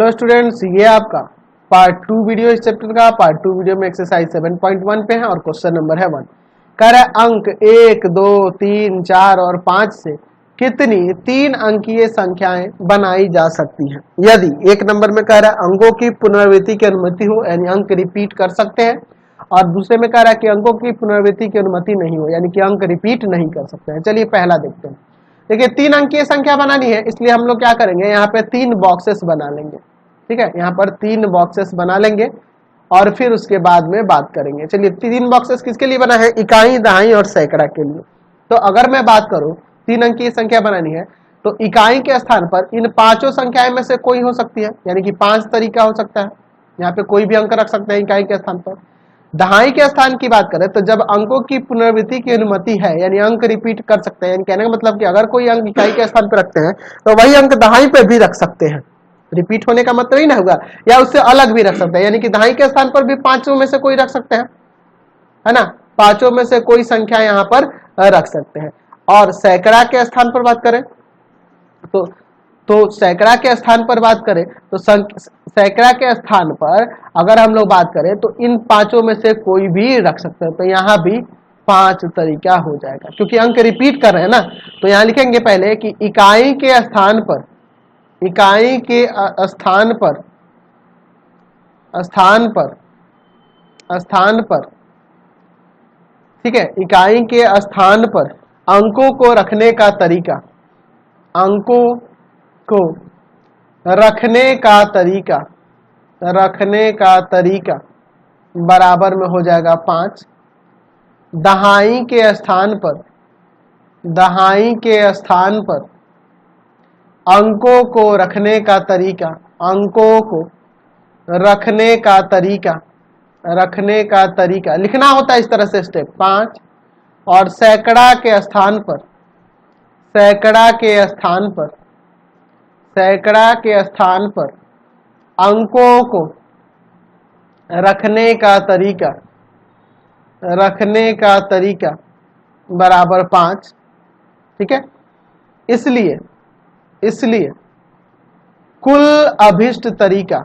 Hello students, ये आपका part 2 video इस चैप्टर का। पार्ट 2 वीडियो में एक्सरसाइज 7.1 पे है और क्वेश्चन नंबर है 1। कह रहा है अंक 1, 2, 3, 4 और 5 से कितनी 3 अंकीय संख्याएं बनाई जा सकती हैं। यदि एक नंबर में कह रहा है अंकों की पुनरावृत्ति की अनुमति हो, यानी अंक रिपीट कर सकते हैं, और दूसरे में कह रहा है कि अंकों की पुनरावृत्ति की अनुमति नहीं हो, यानी कि अंक रिपीट नहीं कर सकते हैं। चलिए पहला देखते हैं। देखिए 3 अंकीय संख्या बनानी है, इसलिए हम लोग क्या करेंगे, यहाँ पे 3 बॉक्सेस बना लेंगे। ठीक है, यहाँ पर 3 बॉक्सेस बना लेंगे और फिर उसके बाद में बात करेंगे। चलिए 3 बॉक्सेस किसके लिए बना है? इकाई, दहाई और सैकड़ा के लिए। तो अगर मैं बात करूं 3 अंकीय संख्या बनानी है तो इकाई के स्थान पर इन 5 संख्याएं में से कोई हो सकती है, यानी कि 5 तरीका हो सकता है। यहाँ पे कोई भी अंक रख सकते हैं इकाई के स्थान पर। दहाई के स्थान की बात करें तो जब अंकों की पुनरावृत्ति की अनुमति है, यानी अंक रिपीट कर सकते हैं, यानी कहने का मतलब कि अगर कोई अंक इकाई के स्थान पर रखते हैं तो वही अंक दहाई पे भी रख सकते हैं। रिपीट होने का मतलब ही ना होगा, या उससे अलग भी रख सकते हैं, यानी कि दहाई के स्थान पर भी 5 में से कोई रख सकते हैं, है ना। 5 में से कोई संख्या यहाँ पर रख सकते हैं। और सैकड़ा के स्थान पर बात करें तो सैकड़ा के स्थान पर बात करें तो सैकड़ा के स्थान पर अगर हम लोग बात करें तो इन 5 में से कोई भी रख सकते हैं। तो यहाँ भी 5 तरीका हो जाएगा, क्योंकि अंक रिपीट कर रहे हैं ना। तो यहाँ लिखेंगे पहले कि इकाई के स्थान पर, इकाई के स्थान पर ठीक है, इकाई के स्थान पर अंकों को रखने का तरीका, अंकों को रखने का तरीका बराबर में हो जाएगा 5। दहाई के स्थान पर अंकों को रखने का तरीका, अंकों को रखने का तरीका लिखना होता है इस तरह से स्टेप 5। और सैकड़ा के स्थान पर अंकों को रखने का तरीका बराबर 5। ठीक है, इसलिए कुल अभिष्ट तरीका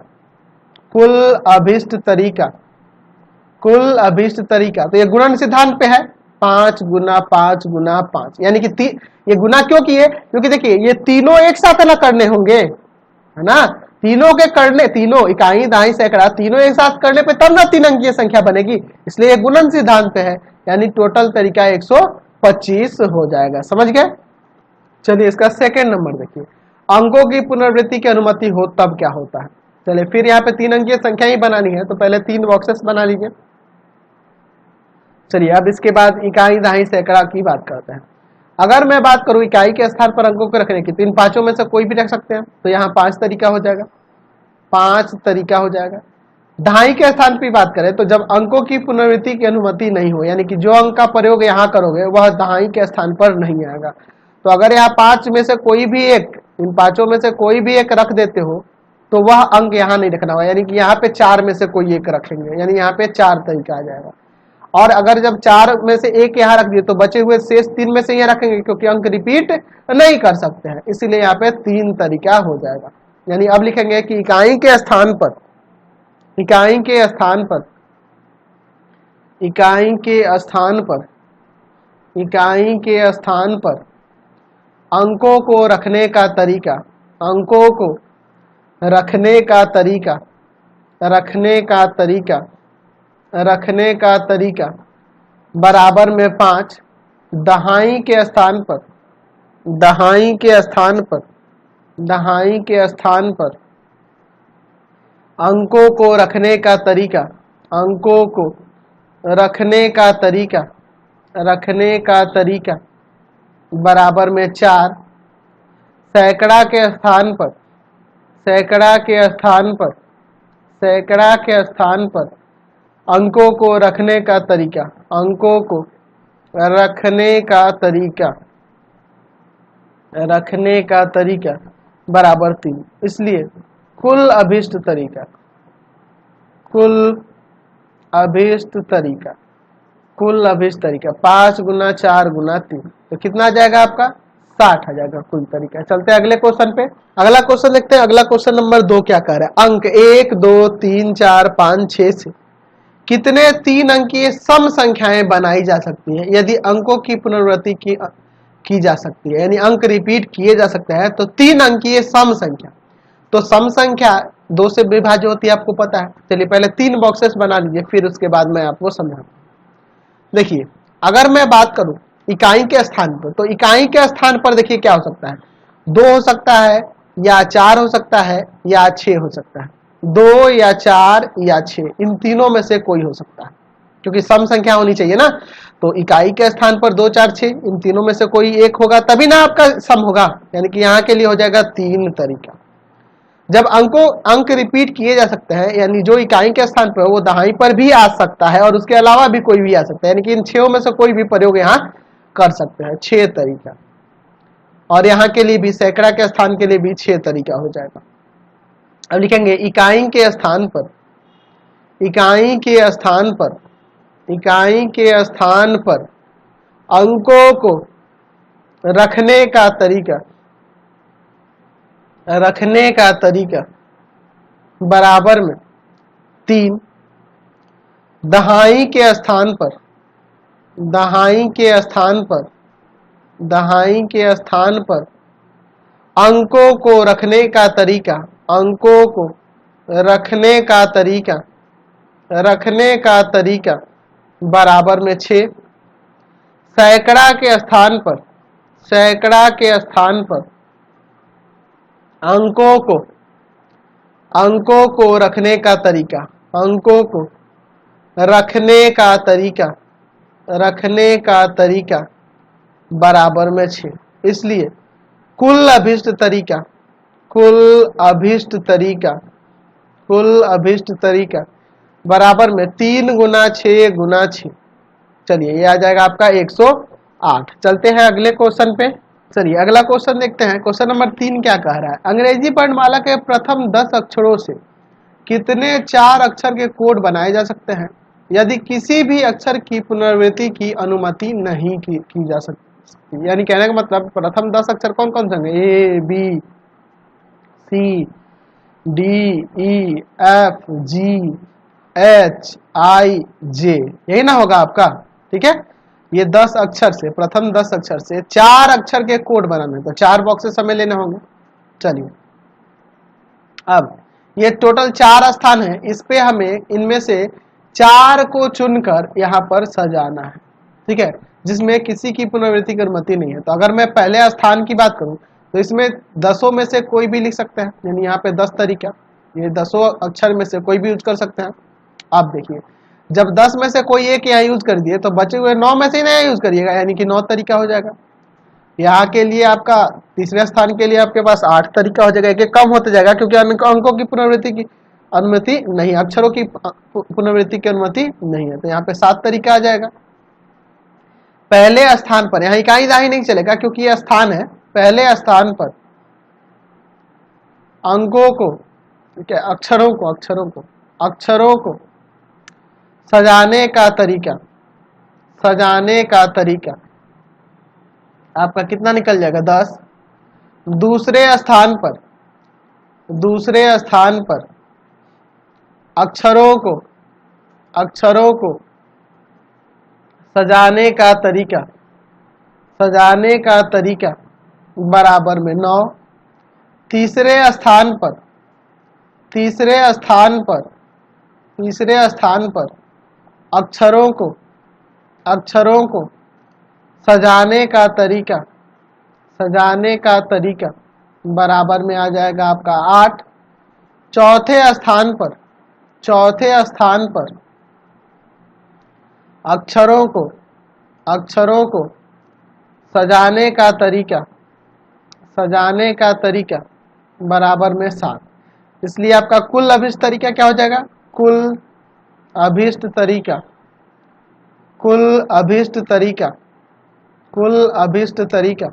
तो ये गुणन सिद्धांत पे है, 5 गुना 5 गुना 5, यानी कि ये गुना क्यों किए? क्योंकि देखिए ये तीनों एक साथ अलग करने होंगे, है ना। तीनों इकाई, दहाई, सैकड़ा तीनों एक साथ करने पे तब ना 3 अंकीय संख्या बनेगी, इसलिए ये गुणन सिद्धांत पे है, यानी टोटल तरीका 125 हो जाएगा। समझ गए? चलिए इसका सेकेंड नंबर देखिए, अंकों की पुनरावृत्ति की अनुमति हो तब क्या होता है। चलिए फिर यहाँ पे 3 अंकीय संख्या ही बनानी है, तो पहले 3 बॉक्सेस बना लीजिए। चलिए अब इसके बाद इकाई, दहाई, सैकड़ा की बात करते हैं। अगर मैं बात करूं इकाई के स्थान पर अंकों को रखने की, तो इन 5 में से कोई भी रख सकते हैं, तो यहाँ 5 तरीका हो जाएगा, 5 तरीका हो जाएगा। दहाई के स्थान पर बात करें तो जब अंकों की पुनरावृत्ति की अनुमति नहीं हो, यानी कि जो अंक का प्रयोग यहाँ करोगे वह दहाई के स्थान पर नहीं आएगा, तो अगर यहाँ 5 में से कोई भी एक, इन 5 में से कोई भी एक रख देते हो तो वह अंक यहाँ नहीं रखना होगा, यानी कि यहाँ पे 4 में से कोई एक रखेंगे, यानी यहाँ पे 4 तरीका आ जाएगा। और अगर जब 4 में से एक यहाँ रख दिए तो बचे हुए शेष 3 में से यहाँ रखेंगे, क्योंकि अंक रिपीट नहीं कर सकते हैं, इसीलिए यहाँ पे 3 तरीका हो जाएगा। यानी अब लिखेंगे कि इकाई के स्थान पर अंकों को रखने का तरीका बराबर में 5। दहाई के स्थान पर अंकों को रखने का तरीका बराबर में 4। सैकड़ा के स्थान पर अंकों को रखने का तरीका बराबर 3। इसलिए कुल अभिष्ट तरीका 5 गुना 4 गुना 3, तो कितना आ जाएगा आपका 60 आ जाएगा कुल तरीका। चलते हैं अगले क्वेश्चन पे। अगला क्वेश्चन देखते हैं। अगला क्वेश्चन नंबर 2 क्या कह रहा है, अंक 1 2 3 4 5 6 से कितने 3 अंकीय सम संख्याएं बनाई जा सकती है यदि अंकों की पुनरावृत्ति की जा सकती है, यानी अंक रिपीट किए जा सकते हैं। तो 3 अंकीय सम संख्या, तो सम संख्या 2 से विभाज्य होती है, आपको पता है। चलिए पहले 3 बॉक्सेस बना लीजिए, फिर उसके बाद मैं आपको समझाऊंगा। देखिए अगर मैं बात करूं इकाई के स्थान पर, तो इकाई के स्थान पर देखिए क्या हो सकता है, 2 हो सकता है या 4 हो सकता है या 6 हो सकता है। 2 या 4 या 6 इन तीनों में से कोई हो सकता है, क्योंकि सम संख्या होनी चाहिए ना। तो इकाई के स्थान पर 2 4 6 इन तीनों में से कोई एक होगा, तभी ना आपका सम होगा। यानी कि यहाँ के लिए हो जाएगा 3 तरीका। जब अंक रिपीट किए जा सकते हैं, यानी जो इकाई के स्थान पर वो दहाई पर भी आ सकता है और उसके अलावा भी कोई भी आ सकता है, यानी कि इन 6 में से कोई भी प्रयोग यहाँ कर सकते हैं। 6 तरीका, और यहाँ के लिए भी सैकड़ा के स्थान के लिए भी 6 तरीका हो जाएगा। अब लिखेंगे इकाई के स्थान पर, इकाई के स्थान पर, इकाई के स्थान पर अंकों को रखने का तरीका, रखने का तरीका बराबर में 3, दहाई के स्थान पर, दहाई के स्थान पर, दहाई के स्थान पर अंकों को रखने का तरीका, अंकों को रखने का तरीका, रखने का तरीका बराबर में 6, सैकड़ा के स्थान पर, सैकड़ा के स्थान पर अंकों को, अंकों को रखने का तरीका, अंकों को रखने का तरीका, रखने का तरीका बराबर में 6। इसलिए कुल अभिष्ट तरीका, कुल अभिष्ट तरीका, कुल अभिष्ट तरीका बराबर में 3 गुना 6 गुना 6। चलिए ये आ जाएगा आपका 108। चलते हैं अगले क्वेश्चन पे। चलिए अगला क्वेश्चन देखते हैं। क्वेश्चन नंबर 3 क्या कह रहा है, अंग्रेजी वर्णमाला के प्रथम 10 अक्षरों से कितने 4 अक्षर के कोड बनाए जा सकते हैं यदि किसी भी अक्षर की पुनरावृत्ति की अनुमति नहीं की जा सकती। यानी कहने का मतलब प्रथम 10 अक्षर कौन कौन से होंगे, A B C D E F G H I J, यही ना होगा आपका। ठीक है, ये 10 अक्षर से, प्रथम 10 अक्षर से 4 अक्षर के कोड बनाने, तो 4 बॉक्सेस हमें लेने होंगे। चलिए अब ये टोटल 4 स्थान है, इस पे हमें इनमें से 4 को चुनकर यहाँ पर सजाना है। ठीक है, जिसमें किसी की पुनरावृत्ति की अनुमति नहीं है। तो अगर मैं पहले स्थान की बात करूं तो इसमें 10 में से कोई भी लिख सकते हैं, यानी यहाँ पे 10 तरीका, ये 10 अक्षर में से कोई भी यूज कर सकते हैं। आप देखिए जब 10 में से कोई एक यहाँ यूज कर दिए तो बचे हुए 9 में से ही नया यूज करिएगा, यानी कि 9 तरीका हो जाएगा। यहाँ के लिए आपका तीसरे स्थान के लिए आपके पास 8 तरीका हो जाएगा, एक कम होते जाएगा क्योंकि अंकों की पुनरावृत्ति की अनुमति नहीं, अक्षरों की पुनरावृत्ति की अनुमति नहीं है। तो यहाँ पे 7 तरीका आ जाएगा। पहले स्थान पर, यहाँ इकाई दाही नहीं चलेगा क्योंकि यह स्थान है। पहले स्थान पर अंकों को, अक्षरों को, अक्षरों को, अक्षरों को सजाने का तरीका, सजाने का तरीका आपका कितना निकल जाएगा, 10। दूसरे स्थान पर, दूसरे स्थान पर अक्षरों को, अक्षरों को सजाने का तरीका, सजाने का तरीका बराबर में 9। तीसरे स्थान पर, तीसरे स्थान पर, तीसरे स्थान पर अक्षरों को, अक्षरों को सजाने का तरीका, सजाने का तरीका बराबर में आ जाएगा आपका 8। चौथे स्थान पर, चौथे स्थान पर अक्षरों को, अक्षरों को सजाने का तरीका, सजाने का तरीका बराबर में 7। इसलिए आपका कुल अभिष्ट तरीका क्या हो जाएगा, कुल अभिष्ट तरीका, कुल अभिष्ट तरीका, कुल अभिष्ट तरीका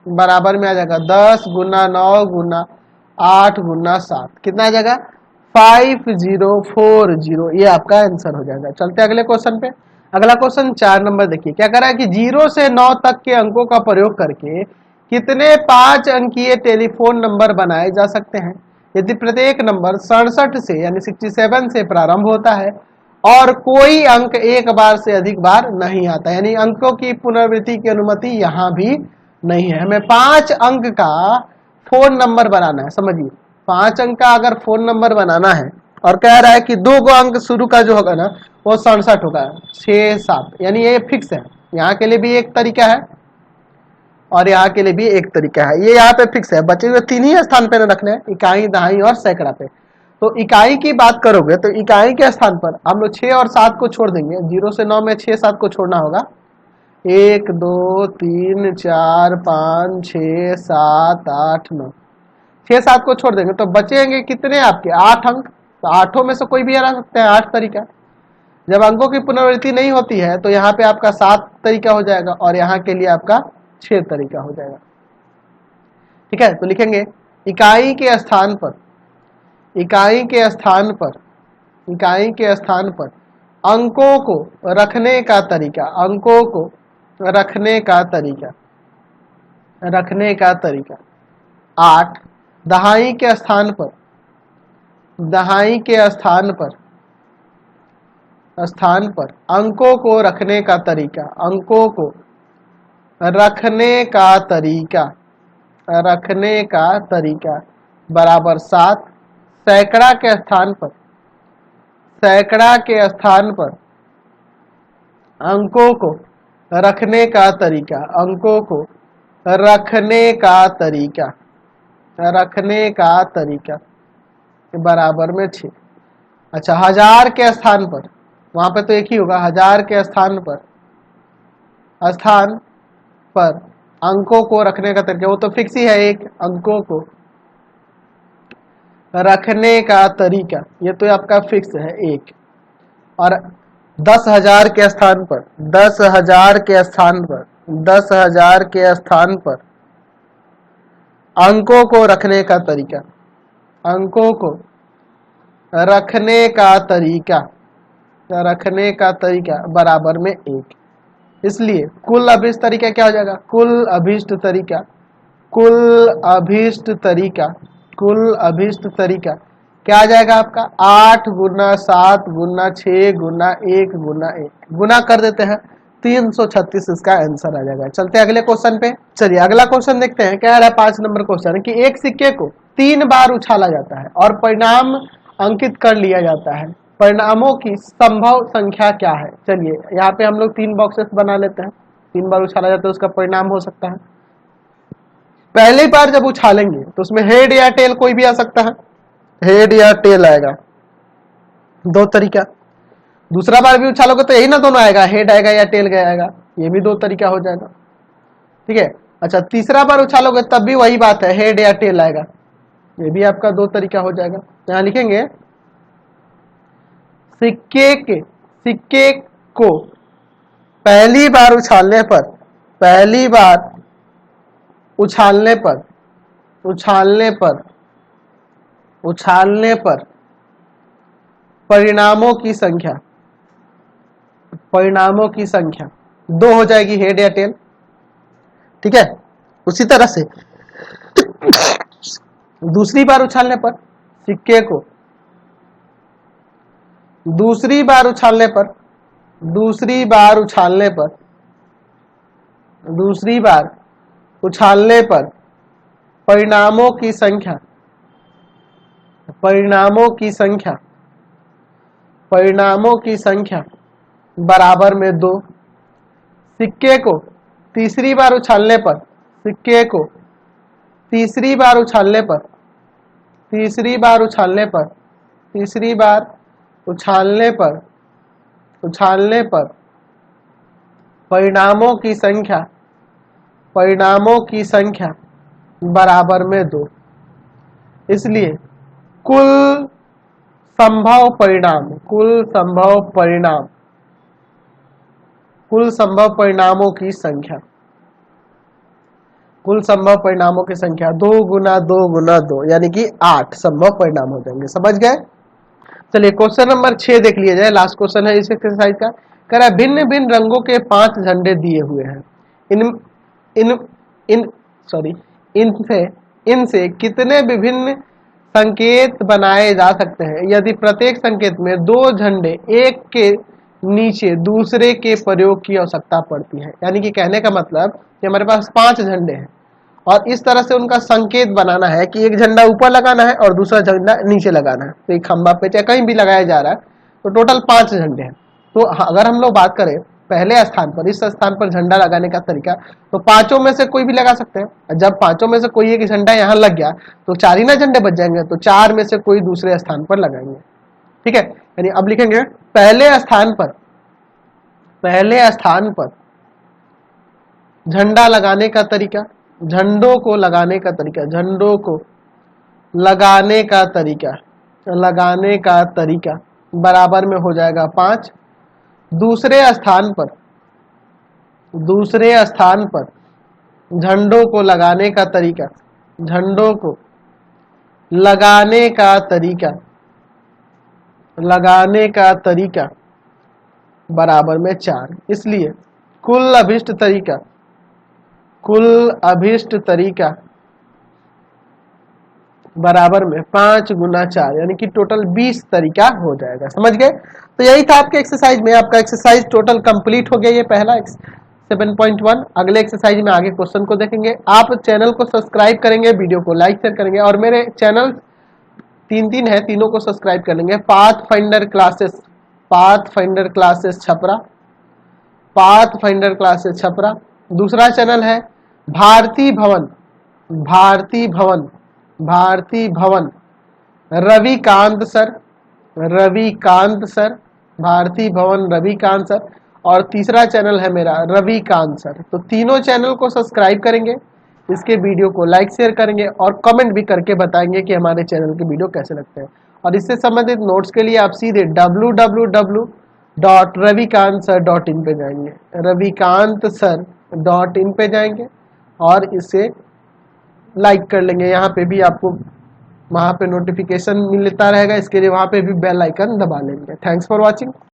बराबर में आ जाएगा 10 गुना 9 गुना 8 गुना 7, कितना आ जाएगा 5040। ये आपका आंसर हो जाएगा। चलते अगले क्वेश्चन पे। अगला क्वेश्चन 4 नंबर देखिए क्या कह रहा है कि 0 से 9 तक के अंकों का प्रयोग करके कितने 5 अंकीय टेलीफोन नंबर बनाए जा सकते हैं यदि प्रत्येक नंबर 67 से यानी 67 से प्रारंभ होता है और कोई अंक एक बार से अधिक बार नहीं आता, यानी अंकों की पुनरावृत्ति की अनुमति यहाँ भी नहीं है। हमें 5 अंक का फोन नंबर बनाना है, समझिए 5 अंक का अगर फोन नंबर बनाना है और कह रहा है कि 2 अंक शुरू का जो होगा ना वो 67 होगा, 6 7, यानी ये फिक्स है। यहाँ के लिए भी एक तरीका है और यहाँ के लिए भी एक तरीका है, ये यहाँ पे फिक्स है। बचे हुए 3 ही स्थान पे न रखने हैं, इकाई, दहाई और सैकड़ा पे। तो इकाई की बात करोगे तो इकाई के स्थान पर हम लोग 6 और 7 को छोड़ देंगे, 0 से 9 में 6 7 को छोड़ना होगा। 1 2 3 4 5 6 7 8 9, 6 7 को छोड़ देंगे तो बचेंगे कितने आपके 8 अंक। तो 8 में से कोई भी हरा सकते हैं, 8 तरीका। जब अंकों की पुनरावृत्ति नहीं होती है तो यहाँ पे आपका 7 तरीका हो जाएगा और यहाँ के लिए आपका 6 तरीका हो जाएगा। ठीक है, तो लिखेंगे इकाई के स्थान पर, इकाई के स्थान पर, इकाई के स्थान पर अंकों को रखने का तरीका, अंकों को रखने का तरीका, रखने का तरीका 8। दहाई के स्थान पर, दहाई के स्थान पर, स्थान पर अंकों को रखने का तरीका, अंकों को रखने का तरीका, रखने का तरीका बराबर 7। सैकड़ा के स्थान पर, सैकड़ा के स्थान पर अंकों को रखने का तरीका, अंकों को रखने का तरीका, रखने का तरीका बराबर में 6। अच्छा, 1000 के स्थान पर, वहां पे तो एक ही होगा, 1000 के स्थान पर, स्थान पर अंकों को रखने का तरीका, वो तो फिक्स ही है एक, अंकों को रखने का तरीका ये तो आपका फिक्स है एक। और 10,000 के स्थान पर, 10,000 के स्थान पर, 10,000 के स्थान पर अंकों को रखने का तरीका, अंकों को रखने का तरीका, रखने का तरीका बराबर में 1। इसलिए कुल अभीष्ट तरीका क्या हो जाएगा, कुल अभीष्ट तरीका, कुल अभीष्ट तरीका, कुल अभीष्ट तरीका क्या आ जाएगा आपका 8 गुना 7 गुना 6 गुना 1 गुना 1, गुना कर देते हैं 336 इसका आंसर आ जाएगा। चलते हैं अगले क्वेश्चन पे। चलिए अगला क्वेश्चन देखते हैं, क्या रहा है 5 नंबर क्वेश्चन है कि एक सिक्के को 3 बार उछाला जाता है और परिणाम अंकित कर लिया जाता है, परिणामों की संभव संख्या क्या है। चलिए यहाँ पे हम लोग 3 बॉक्सेस बना लेते हैं, 3 बार उछाला जाता है उसका परिणाम हो सकता है। पहली बार जब उछालेंगे तो उसमें हेड या टेल कोई भी आ सकता है, हेड या टेल आएगा, 2 तरीका। दूसरा बार भी उछालोगे तो यही ना दोनों आएगा, हेड आएगा या टेल आएगा, ये भी 2 तरीका हो जाएगा। ठीक है, अच्छा तीसरा बार उछालोगे तब भी वही बात है, हेड या टेल आएगा, ये भी आपका 2 तरीका हो जाएगा। यहाँ लिखेंगे सिक्के को पहली बार उछालने पर, पहली बार उछालने पर, उछालने पर, उछालने पर परिणामों की संख्या, परिणामों की संख्या 2 हो जाएगी, हेड या टेल। ठीक है, उसी तरह से दूसरी बार उछालने पर सिक्के को, दूसरी बार उछालने पर, दूसरी बार उछालने पर, दूसरी बार उछालने पर परिणामों की संख्या, परिणामों की संख्या, परिणामों की संख्या बराबर में 2। सिक्के को तीसरी बार उछालने पर, सिक्के को तीसरी बार उछालने पर, तीसरी बार उछालने पर, तीसरी बार उछालने पर, उछालने पर परिणामों की संख्या, परिणामों की संख्या बराबर में 2। इसलिए कुल संभव परिणाम, कुल संभव परिणाम, कुल संभव परिणामों की संख्या, कुल संभव परिणामों की संख्या 2 गुना 2 गुना 2 यानी कि 8 संभव परिणाम हो जाएंगे। समझ गए। चलिए क्वेश्चन नंबर 6 देख लिया जाए, लास्ट क्वेश्चन है इस एक्सरसाइज का। कह रहा है भिन्न भिन्न रंगों के 5 झंडे दिए हुए हैं, इन इनसे कितने विभिन्न संकेत बनाए जा सकते हैं यदि प्रत्येक संकेत में दो झंडे एक के नीचे दूसरे के प्रयोग की आवश्यकता पड़ती है। यानी कि कहने का मतलब कि हमारे पास 5 झंडे हैं और इस तरह से उनका संकेत बनाना है कि एक झंडा ऊपर लगाना है और दूसरा झंडा नीचे लगाना है, तो एक खंबा पे चाहे कहीं भी लगाया जा रहा है, तो टोटल 5 झंडे हैं। तो अगर हम लोग बात करें पहले स्थान पर, इस स्थान पर झंडा लगाने का तरीका, तो 5 में से कोई भी लगा सकते हैं। जब 5 में से कोई एक झंडा यहाँ लग गया तो 4 ही ना झंडे बच जाएंगे, तो 4 में से कोई दूसरे स्थान पर लगाएंगे। ठीक है, यानी अब लिखेंगे पहले स्थान पर झंडा लगाने का तरीका, झंडों को लगाने का तरीका बराबर में हो जाएगा 5। दूसरे स्थान पर झंडों को लगाने का तरीका बराबर में 4। इसलिए कुल अभिष्ट तरीका बराबर में 5 गुना 4, यानी कि टोटल 20 तरीका हो जाएगा। समझ गए? तो यही था आपके एक्सरसाइज में। आपका एक्सरसाइज टोटल कंप्लीट हो गया, ये पहला 7.1। अगले एक्सरसाइज में आगे क्वेश्चन को देखेंगे। आप चैनल को सब्सक्राइब करेंगे, वीडियो को लाइक शेयर करेंगे, और मेरे चैनल 3 है, तीनों को सब्सक्राइब कर लेंगे। Pathfinder classes Chhapra. दूसरा चैनल है भारती भवन रविकांत सर, और तीसरा चैनल है मेरा रविकांत सर। तो तीनों चैनल को सब्सक्राइब करेंगे, इसके वीडियो को लाइक शेयर करेंगे और कमेंट भी करके बताएंगे कि हमारे चैनल के वीडियो कैसे लगते हैं। और इससे संबंधित नोट्स के लिए आप सीधे www.ravikantsir.in पे जाएंगे, ravikantsir.in पे जाएंगे और इसे लाइक कर लेंगे। यहाँ पे भी आपको वहाँ पे नोटिफिकेशन मिलता रहेगा, इसके लिए वहाँ पे भी बेल आइकन दबा लेंगे। Thanks for watching.